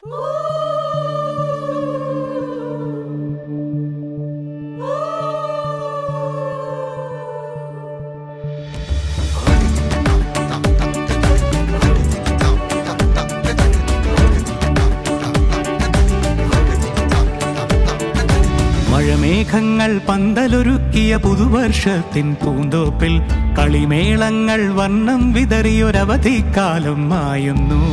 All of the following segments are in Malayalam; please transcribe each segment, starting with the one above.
മഴമേഘങ്ങൾ പന്തലൊരുക്കിയ പുതുവർഷത്തിൻ പൂന്തോപ്പിൽ കളിമേളങ്ങൾ വർണ്ണം വിതറിയൊരവധിക്കാലം മായുന്നു.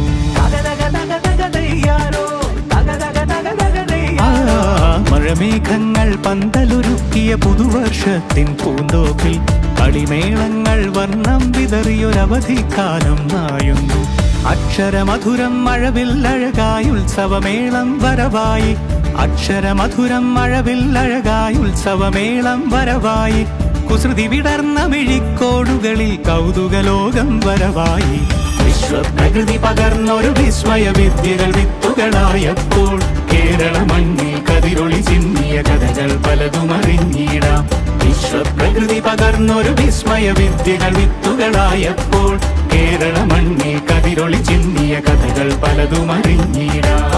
മഴമേഘങ്ങൾ പന്തലൊരുക്കിയ പുതുവർഷത്തിൻ പൂന്തോപ്പിൽ കളിമേളങ്ങൾ വർണ്ണം വിതറിയൊരവധിക്കാലം മായുന്നു. അക്ഷരമധുരം മഴവില്ലഴകായി ഉത്സവമേളം വരവായി, അക്ഷരമധുരം മഴവില്ലഴകായി ഉത്സവമേളം വരവായി, കുസൃതി വിടർന്ന മിഴിക്കോടുകളിൽ കൗതുകലോകം വരവായി. വിശ്വപ്രകൃതി പകർന്നൊരു വിസ്മയ വിദ്യകൾ വിത്തുകളായപ്പോൾ കേരള മണ്ണിൽ കതിരൊളി ചിന്നിയ കഥകൾ പലതും അറിഞ്ഞിടാം. വിശ്വപ്രകൃതി പകർന്നൊരു വിസ്മയ വിദ്യകൾ വിത്തുകളായപ്പോൾ കേരള മണ്ണിൽ കതിരൊളി ചിന്നിയ കഥകൾ പലതും അറിഞ്ഞിടാം.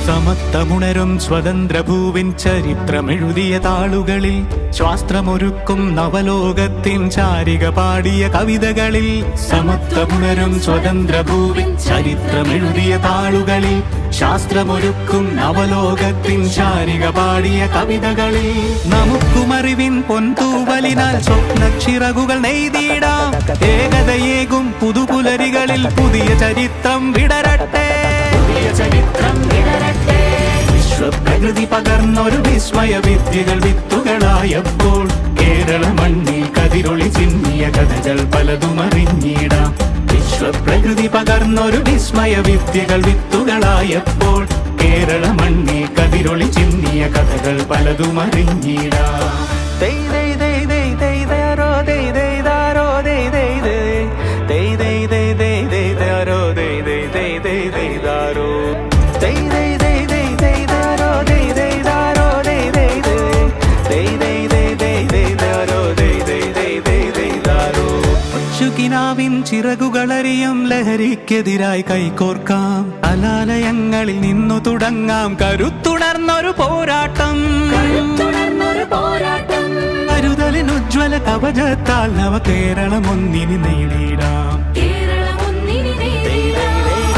സമത്വമുണരും സ്വതന്ത്രഭൂവിൻ ചരിത്രമെഴുതിയ താളുകളിൽ, ശാസ്ത്രമൊരുക്കും നവലോകത്തിൻ ചാരിക പാടിയ കവിതകളിൽ. സമത്വമുണരും സ്വതന്ത്രഭൂവിൻ ചരിത്രമെഴുതിയ താളുകളിൽ, ശാസ്ത്രമൊരുക്കും നവലോകത്തിൻ ചാരിക പാടിയ കവിതകളിൽ. നമുക്കുമറിവിൻ പൊൻതൂവലിനാൽ സ്വപ്നച്ചിറകുകൾ നെയ്തിടാം. ഏകതയേകും പുതുപുലരികളിൽ പുതിയ ചരിത്രം വിടരട്ടെ, പുതിയ ചരിത്രം വിടരട്ടെ. വിശ്വപ്രകൃതി പകർന്നൊരു വിസ്മയ വിദ്യകൾ വിത്തുകളായപ്പോൾ കേരള മണ്ണിൽ കതിരൊളി ചിന്നിയ കഥകൾ പലതും അറിഞ്ഞിടാം. വിശ്വപ്രകൃതി പകർന്നൊരു വിസ്മയ വിദ്യകൾ വിത്തുകളായപ്പോൾ കേരള മണ്ണിൽ കതിരൊളി ചിന്നിയ കഥകൾ പലതും അറിഞ്ഞിടാം. ിൻ ചിറകുകളറിയും ലഹരിക്കെതിരായി കൈകോർക്കാം. അലാലയങ്ങളിൽ നിന്നു തുടങ്ങാം കരുത്തുണർന്നൊരു പോരാട്ടം. കരുതലിനുജ്വല കവചത്താൽ നവ കേരളം ഒന്നിന് നേടിയിടാം.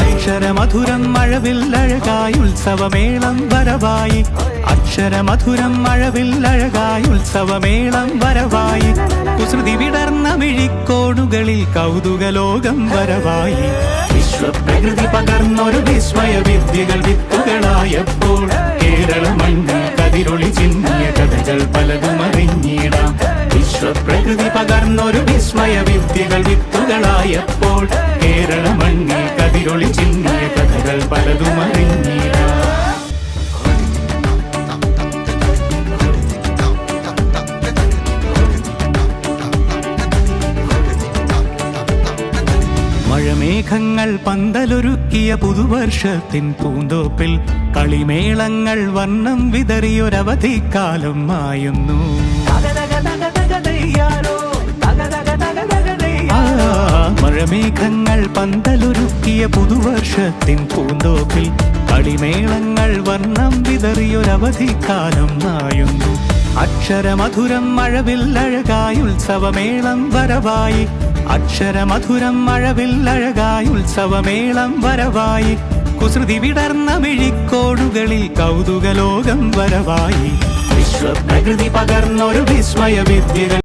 അക്ഷരമധുരം മഴവില്ലഴകായി ഉത്സവമേളം വരവായി, അക്ഷരമധുരം മഴവില്ലഴകായി ഉത്സവമേളം വരവായി, കുസൃതി വിടർന്ന മിഴിക്കോടുകളിൽ കൗതുകലോകം വരവായി. വിശ്വപ്രകൃതി പകർന്നൊരു വിസ്മയ വിദ്യകൾ വിത്തുകളായപ്പോൾ കേരള മണ്ണിൽ കതിരൊളി ചിന്നിയ കഥകൾ പലതും അറിഞ്ഞിടാം. വിശ്വപ്രകൃതി പകർന്നൊരു വിസ്മയ വിദ്യകൾ വിത്തുകളായപ്പോൾ കേരള മണ്ണിൽ കതിരൊളി ചിന്നിയ കഥകൾ പലതും അറിഞ്ഞിടാം. മഴമേഘങ്ങൾ പന്തലൊരുക്കിയ പുതുവർഷത്തിൻ പൂന്തോപ്പിൽ കളിമേളങ്ങൾ വർണ്ണം വിതറിയൊരവധിക്കാലം മായുന്നു. മഴമേഘങ്ങൾ പന്തലൊരുക്കിയ പുതുവർഷത്തിൻ പൂന്തോപ്പിൽ കളിമേളങ്ങൾ വർണ്ണം വിതറിയൊരവധിക്കാലം മായുന്നു. അക്ഷരമധുരം മഴവില്ലഴകായി ഉത്സവമേളം വരവായി, അക്ഷരമധുരം മഴവില്ലഴകായി ഉത്സവമേളം വരവായി, കുസൃതി വിടർന്ന മിഴിക്കോടുകളിൽ കൗതുകലോകം വരവായി. വിശ്വപ്രകൃതി പകർന്നൊരു വിസ്മയ വിദ്യകൾ